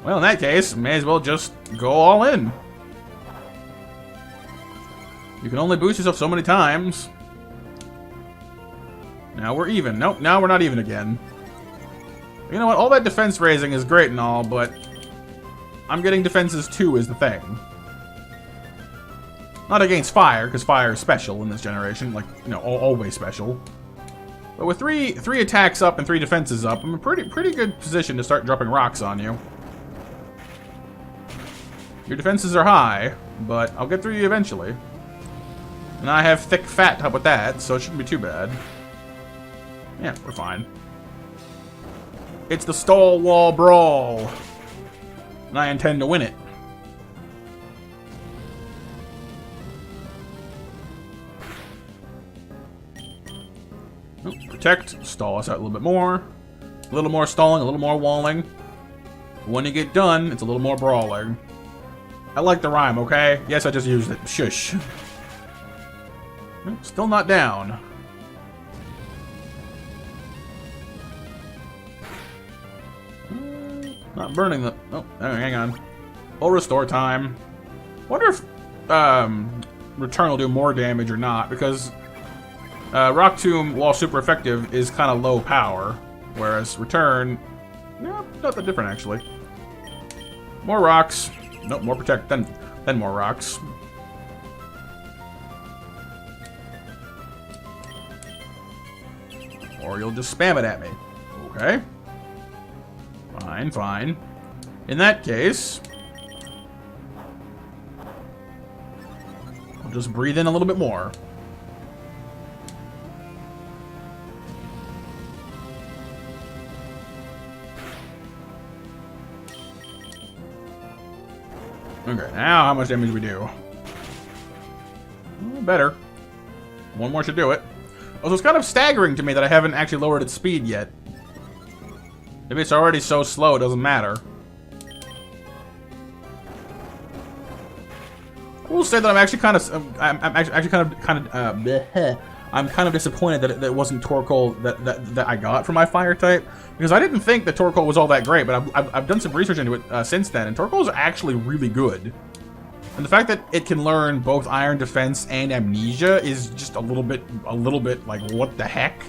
Well, in that case, may as well just go all in. You can only boost yourself so many times. Now we're even. Nope, now we're not even again. You know what? All that defense raising is great and all, but I'm getting defenses too is the thing. Not against fire, because fire is special in this generation. Like, you know, always special. But with three attacks up and 3 defenses up, I'm in a pretty good position to start dropping rocks on you. Your defenses are high, but I'll get through you eventually. And I have thick fat to help with that, so it shouldn't be too bad. Yeah, we're fine. It's the stall wall brawl. And I intend to win it. Oh, protect, stall us out a little bit more. A little more stalling, a little more walling. When you get done, it's a little more brawling. I like the rhyme, okay? Yes, I just used it. Shush. Still not down. Not burning the... Oh, hang on. Full restore time. Wonder if Return will do more damage or not, because Rock Tomb, while super effective, is kind of low power, whereas Return, no, not that different actually. More rocks. Nope, more protect, then more rocks. Or you'll just spam it at me. Okay. Fine, fine. In that case, I'll just breathe in a little bit more. Okay, now how much damage do we do? Better. One more should do it. Also, it's kind of staggering to me that I haven't actually lowered its speed yet. If it's already so slow, it doesn't matter. I will say that I'm actually kind of, I'm kind of disappointed that it wasn't Torkoal that I got for my fire type, because I didn't think that Torkoal was all that great. But I've done some research into it since then, and Torkoal is actually really good. And the fact that it can learn both Iron Defense and Amnesia is just a little bit like, what the heck?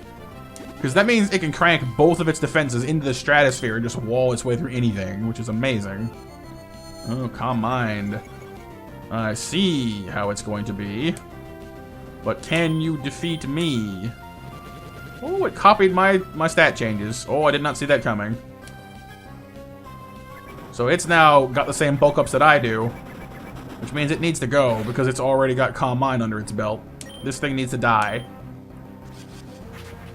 Because that means it can crank both of its defenses into the stratosphere and just wall its way through anything, which is amazing. Oh, Calm Mind. I see how it's going to be. But can you defeat me? Oh, it copied my stat changes. Oh, I did not see that coming. So it's now got the same bulk ups that I do. Which means it needs to go, because it's already got Calm Mind under its belt. This thing needs to die.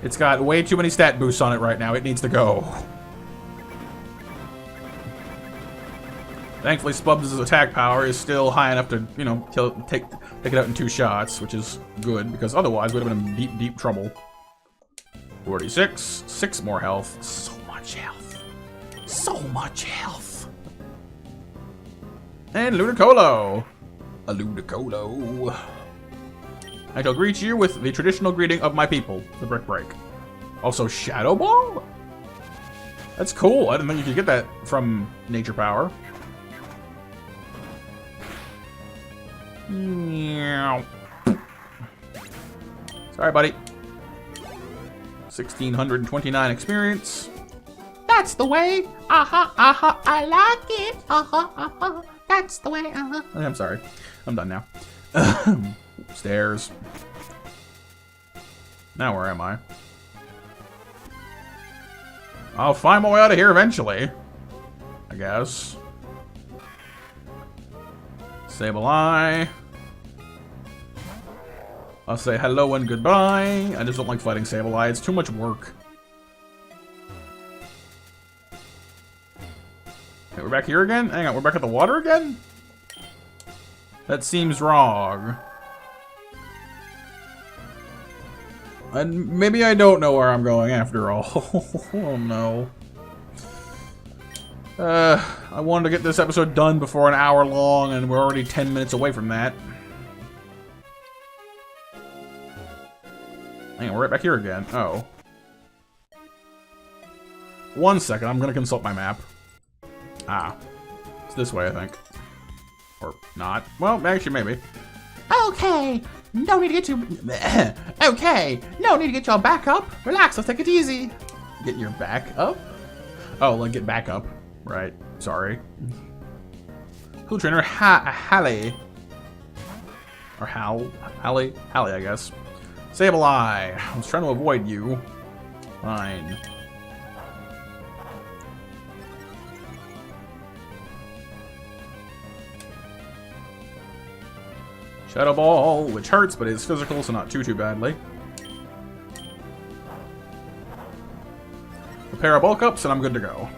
It's got way too many stat boosts on it right now. It needs to go. Thankfully, Spubs' attack power is still high enough to, you know, take it out in 2 shots, which is good, because otherwise we'd have been in deep, deep trouble. 46, 6 more health. So much health. So much health. And Ludicolo. A Ludicolo. I shall greet you with the traditional greeting of my people, the Brick Break. Also, Shadow Ball? That's cool. I didn't think you could get that from Nature Power. Sorry, buddy. 1,629 experience. That's the way. Aha, aha, I like it. Aha, aha. That's the way. Aha. I'm sorry. I'm done now. Stairs. Now where am I? I'll find my way out of here eventually, I guess. Sableye. I'll say hello and goodbye. I just don't like fighting Sableye. It's too much work. Okay, we're back here again? Hang on, we're back at the water again? That seems wrong. And maybe I don't know where I'm going after all. Oh no. I wanted to get this episode done before an hour long, and we're already 10 minutes away from that. Hang on, we're right back here again. Oh. 1 second, I'm gonna consult my map. Ah. It's this way, I think. Or not. Well, actually, maybe. Okay. No need to get you. Okay. No need to get your back up. Relax. Let's take it easy. Get your back up? Oh, like get back up. Right. Sorry. Cool trainer Hallie. Or Hallie, I guess. Sableye. I was trying to avoid you. Fine. Shadow Ball, which hurts, but is physical, so not too badly. A pair of bulk ups, and I'm good to go.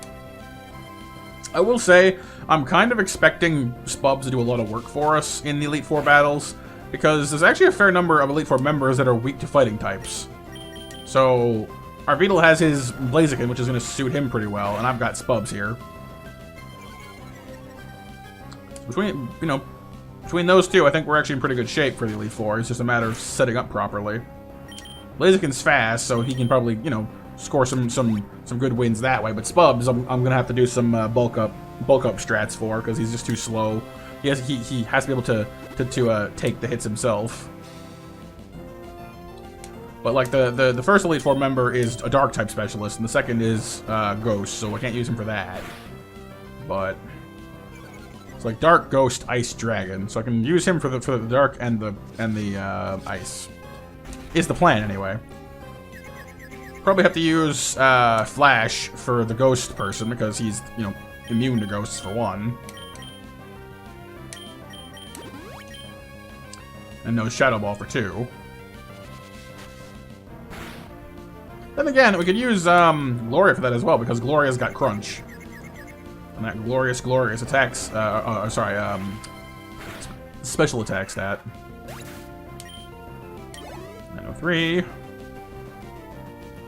I will say, I'm kind of expecting Spubs to do a lot of work for us in the Elite Four battles, because there's actually a fair number of Elite Four members that are weak to fighting types. So, our Beetle has his Blaziken, which is going to suit him pretty well, and I've got Spubs here. Between, you know, between those two, I think we're actually in pretty good shape for the Elite Four. It's just a matter of setting up properly. Blaziken's fast, so he can probably, you know, score some good wins that way. But Spubs, I'm gonna have to do some bulk up strats for, because he's just too slow. He has to be able to take the hits himself. But like the first Elite Four member is a Dark type specialist, and the second is Ghost, so I can't use him for that. But it's like Dark, Ghost, Ice, Dragon, so I can use him for the Dark and the Ice. Is the plan anyway. Probably have to use Flash for the Ghost person because he's, you know, immune to ghosts for one. And no Shadow Ball for two. Then again, we could use Gloria for that as well because Gloria's got Crunch. And that glorious attacks, special attack stat. 903.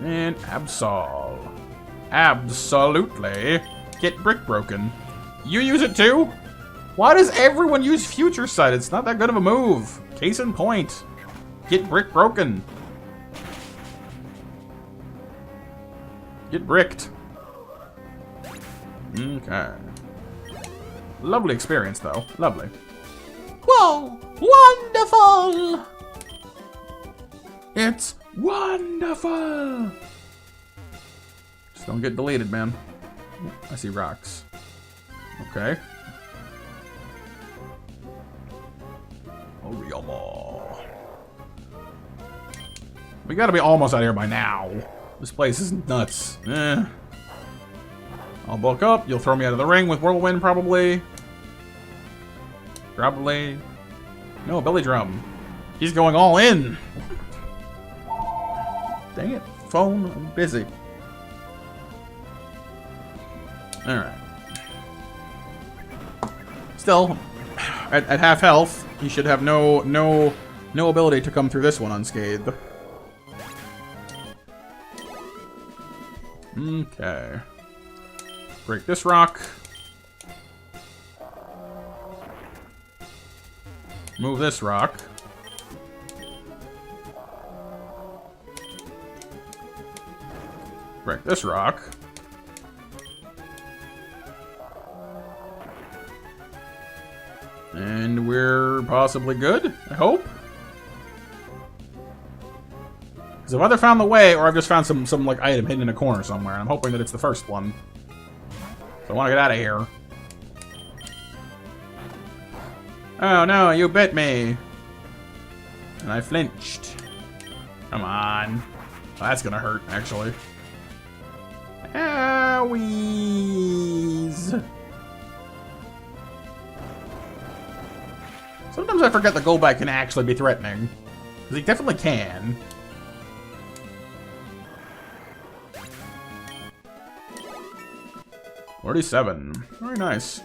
And Absol. Absolutely. Get Brick Broken. You use it too? Why does everyone use Future Sight? It's not that good of a move. Case in point. Get Brick Broken. Get bricked. Okay. Lovely experience, though. Lovely. Whoa! Wonderful! It's wonderful! Just don't get deleted, man. I see rocks. Okay. Oh, we gotta be almost out of here by now. This place is nuts. I'll bulk up. You'll throw me out of the ring with Whirlwind, probably. Probably. No, Belly Drum. He's going all in. Dang it. Phone, I'm busy. Alright. Still, at half health, he should have no ability to come through this one unscathed. Okay. Break this rock. Move this rock. Break this rock. And we're possibly good, I hope. Because I've either found the way or I've just found some like item hidden in a corner somewhere. I'm hoping that it's the first one. So I want to get out of here. Oh no, you bit me. And I flinched. Come on. Oh, that's gonna hurt, actually. Owies. Sometimes I forget that Golbat can actually be threatening. Because he definitely can. $47. Very nice.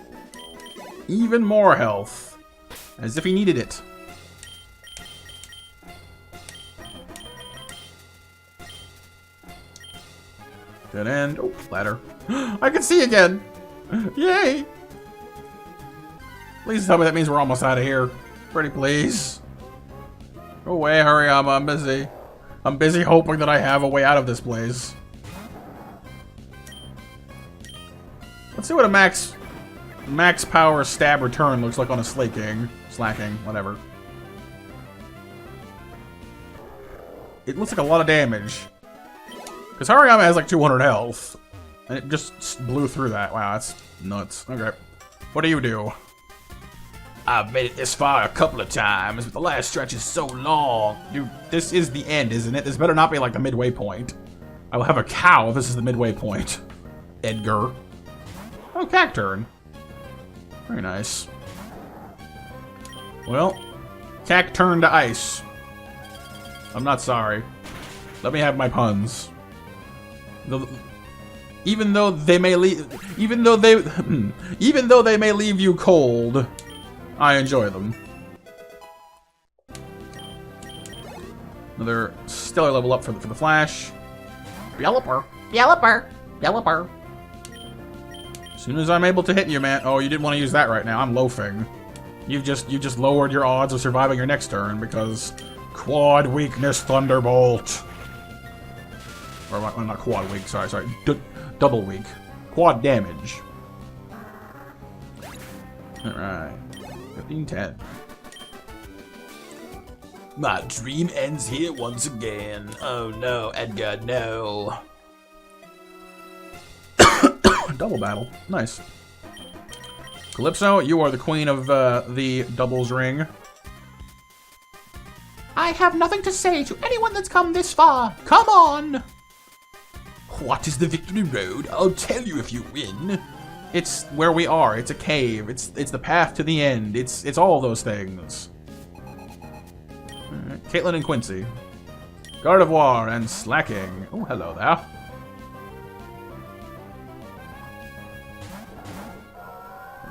Even more health. As if he needed it. Dead end. Oh, ladder. I can see again! Yay! Please tell me that means we're almost out of here. Pretty please. Go away, Hariyama. I'm busy. I'm busy hoping that I have a way out of this place. Let's see what a max power stab return looks like on a Slacking, whatever. It looks like a lot of damage. Because Hariyama has like 200 health. And it just blew through that. Wow, that's nuts. Okay. What do you do? I've made it this far a couple of times, but the last stretch is so long. Dude, this is the end, isn't it? This better not be like the midway point. I will have a cow if this is the midway point. Edgar. Oh, Cacturn. Very nice. Well, Cacturn to ice. I'm not sorry. Let me have my puns. Even though they may leave you cold, I enjoy them. Another stellar level up for the Flash. Yelloper. Yelloper. Yelloper. As soon as I'm able to hit you, man. Oh, you didn't want to use that right now. I'm loafing. You've just lowered your odds of surviving your next turn because quad weakness Thunderbolt. Or not quad weak. Sorry. Double weak. Quad damage. All right. 15-10. My dream ends here once again. Oh no, Edgar, no. Double battle. Nice. Calypso, you are the queen of the doubles ring. I have nothing to say to anyone that's come this far. Come on! What is the victory road? I'll tell you if you win. It's where we are. It's a cave. It's the path to the end. It's all those things. Alright, Caitlin and Quincy. Gardevoir and Slacking. Oh, hello there.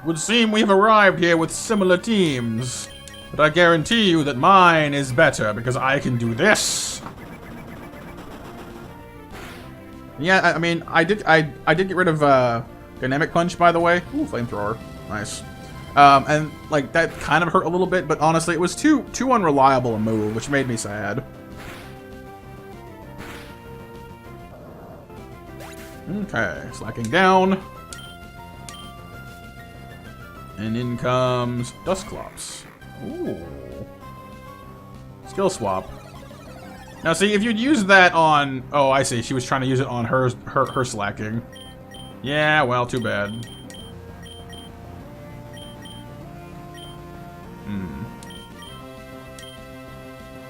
Would seem we've arrived here with similar teams, but I guarantee you that mine is better because I can do this. Yeah, I mean, I did get rid of Dynamic Punch, by the way. Ooh, Flamethrower, nice. And like that kind of hurt a little bit, but honestly, it was too unreliable a move, which made me sad. Okay, Slacking down. And in comes Dusclops. Ooh. Skill swap. Now see, if you'd used that on... Oh, I see. She was trying to use it on her Slacking. Yeah, well, too bad.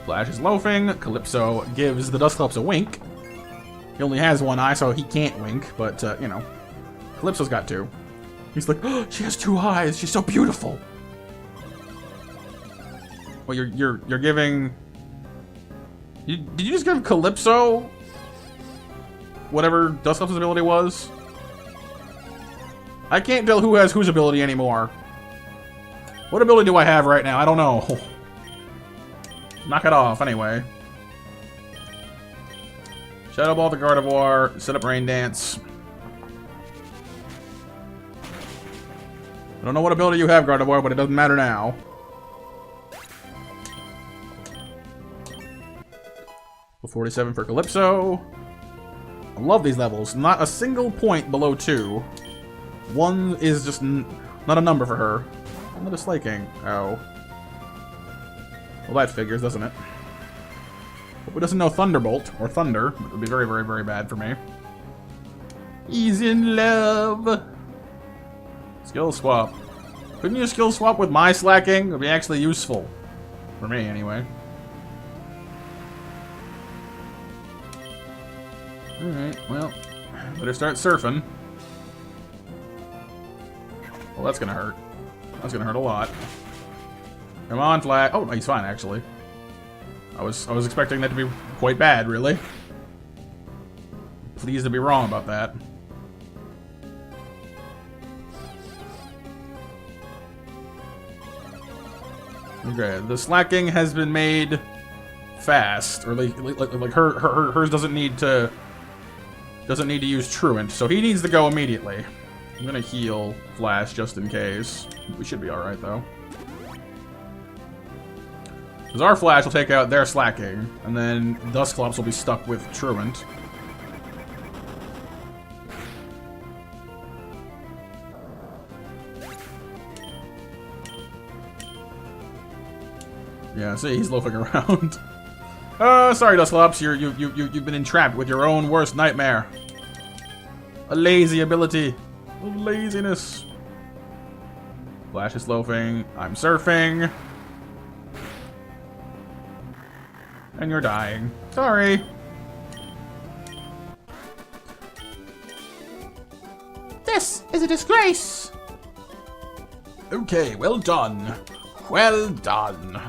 Flash is loafing. Calypso gives the Dusclops a wink. He only has one eye, so he can't wink, but, you know. Calypso's got two. He's like, oh, she has two eyes. She's so beautiful. Well, you're giving. Did you just give Calypso whatever Dusclops' ability was? I can't tell who has whose ability anymore. What ability do I have right now? I don't know. Knock it off anyway. Shadow Ball the Gardevoir. Set up Rain Dance. I don't know what ability you have, Gardevoir, but it doesn't matter now. Level 47 for Calypso. I love these levels. Not a single point below 2. 1 is just not a number for her. Another Slaking. Oh. Well, that figures, doesn't it? Hope it doesn't know Thunderbolt or Thunder. It would be very, very, very bad for me. He's in love. Skill swap. Couldn't you skill swap with my Slacking? It would be actually useful. For me, anyway. Alright, well. Better start surfing. Well, that's gonna hurt. That's gonna hurt a lot. Come on, Flash. Oh, he's fine, actually. I was expecting that to be quite bad, really. Pleased to be wrong about that. Okay, the Slacking has been made fast, or like hers doesn't need to use Truant, so he needs to go immediately. I'm gonna heal Flash just in case. We should be all right though, because our Flash will take out their Slacking, and then Dusclops will be stuck with Truant. Yeah, see, he's loafing around. Sorry, Dusclops, you've been entrapped with your own worst nightmare. A lazy ability. Laziness. Flash is loafing. I'm surfing. And you're dying. Sorry. is a disgrace. Okay, well done. Well done.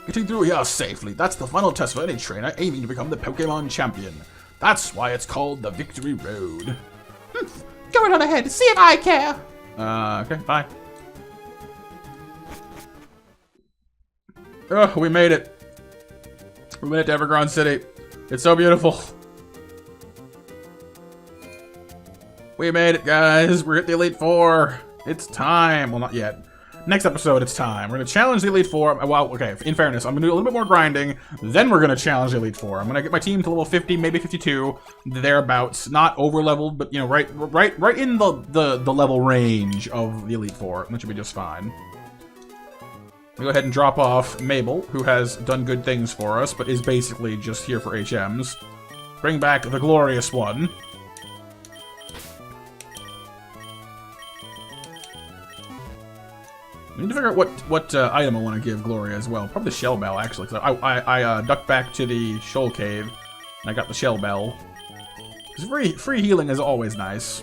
Getting through here safely. That's the final test for any trainer aiming to become the Pokemon champion. That's why it's called the Victory Road. Go right on ahead. See if I care. Okay, bye. Oh, we made it. We made it to Evergrande City. It's so beautiful. We made it, guys. We're at the Elite Four. It's time. Well, not yet. Next episode, it's time. We're going to challenge the Elite Four. Well, okay, in fairness, I'm going to do a little bit more grinding. Then we're going to challenge the Elite Four. I'm going to get my team to level 50, maybe 52, thereabouts. Not over-leveled, but, you know, right in the level range of the Elite Four. That should be just fine. We'll go ahead and drop off Mabel, who has done good things for us, but is basically just here for HMs. Bring back the glorious one. I need to figure out what item I want to give Gloria as well. Probably the Shell Bell, actually. Cause I ducked back to the Shoal Cave, and I got the Shell Bell. Because free healing is always nice.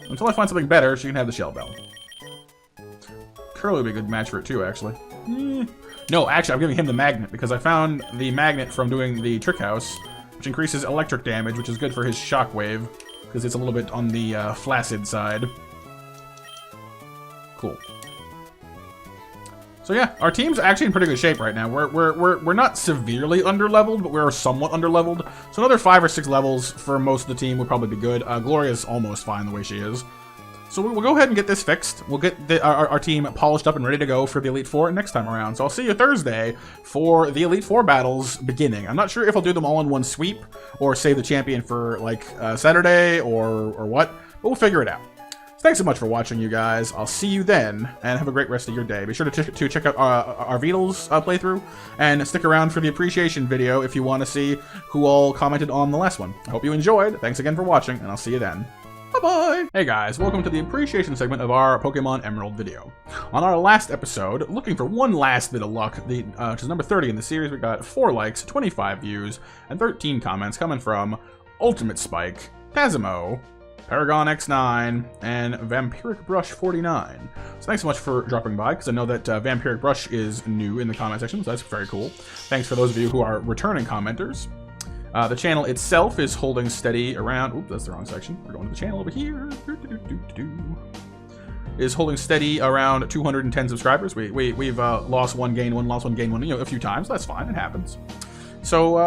Until I find something better, she can have the Shell Bell. Curly would be a good match for it too, actually. No, actually, I'm giving him the Magnet, because I found the Magnet from doing the Trick House, which increases electric damage, which is good for his Shockwave, because it's a little bit on the flaccid side. Cool. So yeah, our team's actually in pretty good shape right now. We're not severely underleveled, but we're somewhat underleveled. So another 5 or 6 levels for most of the team would probably be good. Gloria's almost fine the way she is. So we'll go ahead and get this fixed. We'll get our team polished up and ready to go for the Elite Four next time around. So I'll see you Thursday for the Elite Four battles beginning. I'm not sure if I'll do them all in one sweep or save the champion for like Saturday or what, but we'll figure it out. Thanks so much for watching, you guys. I'll see you then, and have a great rest of your day. Be sure to check out our Beatles playthrough, and stick around for the appreciation video if you want to see who all commented on the last one. I hope you enjoyed. Thanks again for watching, and I'll see you then. Bye-bye! Hey guys, welcome to the appreciation segment of our Pokemon Emerald video. On our last episode, looking for one last bit of luck, which is number 30 in the series, we got 4 likes, 25 views, and 13 comments coming from Ultimate Spike, Tazimo, Paragon X9, and Vampiric Brush 49. So thanks so much for dropping by, because I know that Vampiric Brush is new in the comment section, so that's very cool. Thanks for those of you who are returning commenters. The channel itself is holding steady around... Oops, that's the wrong section. We're going to the channel over here. Is holding steady around 210 subscribers. We've lost one, gained one, lost one, gained one, you know, a few times. That's fine. It happens. So,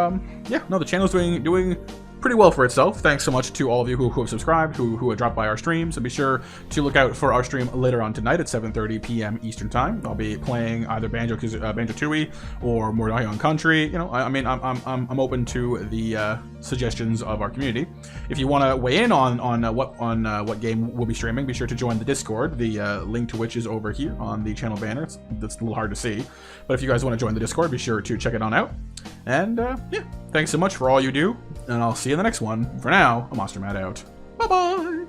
yeah, no, the channel's doing pretty well for itself. Thanks so much to all of you who have subscribed, who have dropped by our streams, and be sure to look out for our stream later on tonight at 7:30 p.m. Eastern Time. I'll be playing either Banjo-Tooie or Mordion Country. You know, I mean, I'm open to the suggestions of our community. If you want to weigh in on what game we'll be streaming, be sure to join the Discord. The link to which is over here on the channel banner. That's a little hard to see, but if you guys want to join the Discord, be sure to check it on out. And yeah, thanks so much for all you do, and I'll see you in the next one. For now, I'm MonsterMatt out. Bye-bye!